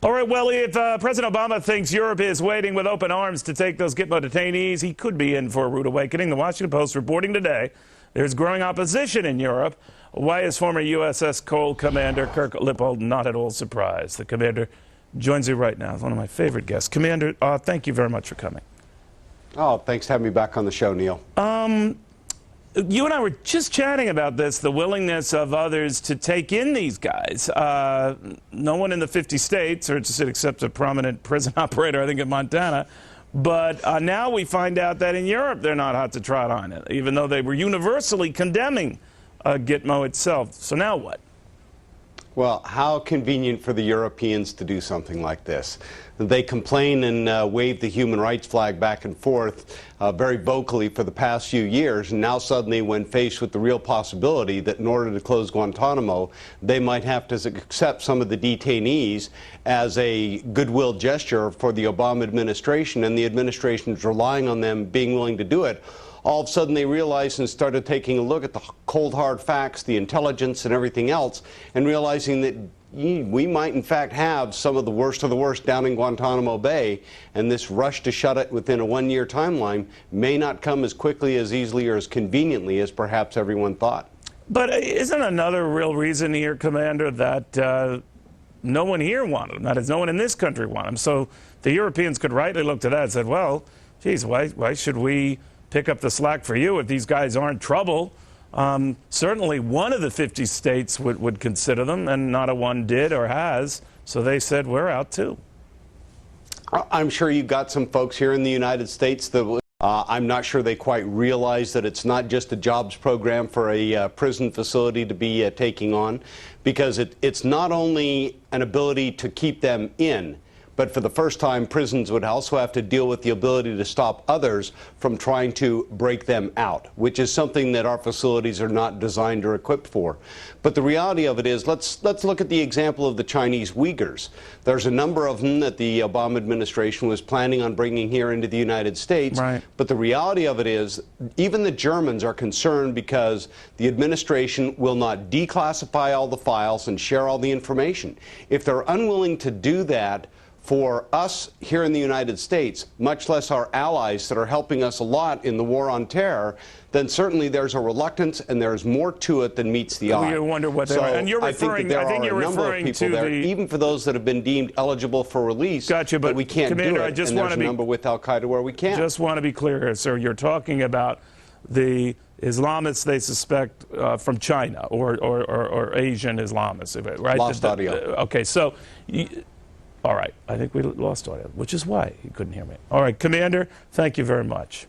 All right, well, if President Obama thinks Europe is waiting with open arms to take those Gitmo detainees, he could be in for a rude awakening. The Washington Post reporting today there's growing opposition in Europe. Why is former USS Cole Commander Kirklippold not at all surprised? The commander joins you right now. He's one of my favorite guests. Commander, thank you very much for coming. Oh, thanks for having me back on the show, Neil. You and I were just chatting about this, the willingness of others to take in these guys. No one in the 50 states are interested except a prominent prison operator, I think, in Montana. But now we find out that in Europe they're not hot to trot on it, even though they were universally condemning Gitmo itself. So now what? Well, how convenient for the Europeans to do something like this. They complain and wave the human rights flag back and forth very vocally for the past few years, and now suddenly when faced with the real possibility that in order to close Guantanamo, they might have to accept some of the detainees as a goodwill gesture for the Obama administration, and the administration is relying on them being willing to do it. All of a sudden they realized and started taking a look at the cold hard facts, the intelligence and everything else, and realizing that we might in fact have some of the worst down in Guantanamo Bay, and this rush to shut it within a one-year timeline may not come as quickly, as easily, or as conveniently as perhaps everyone thought. But isn't another real reason here, Commander, that no one here wanted them? That is, no one in this country wanted them. So the Europeans could rightly look to that and said, well, geez, why should we pick up the slack for you if these guys aren't trouble? Certainly one of the 50 states would consider them, and not a one did or has. So they said, we're out too. I'm sure you've got some folks here in the United States that I'm not sure they quite realize that it's not just a jobs program for a prison facility to be taking on, because it's not only an ability to keep them in, but for the first time, prisons would also have to deal with the ability to stop others from trying to break them out, which is something that our facilities are not designed or equipped for. But the reality of it is, let's look at the example of the Chinese Uyghurs. There's a number of them that the Obama administration was planning on bringing here into the United States. Right. But the reality of it is, even the Germans are concerned because the administration will not declassify all the files and share all the information. If they're unwilling to do that for us here in the United States, much less our allies that are helping us a lot in the war on terror, then certainly there's a reluctance and there's more to it than meets the eye. You wonder what they so are. And you're referring, I think you're referring to there, even for those that have been deemed eligible for release, gotcha, but we can't Commander, do it. I just and want there's to a number with Al-Qaeda where we can. Just want to be clear here, sir. You're talking about the Islamists they suspect from China or Asian Islamists, right? Lost audio. Okay, so... all right, I think we lost audio, which is why he couldn't hear me. All right, Commander, thank you very much.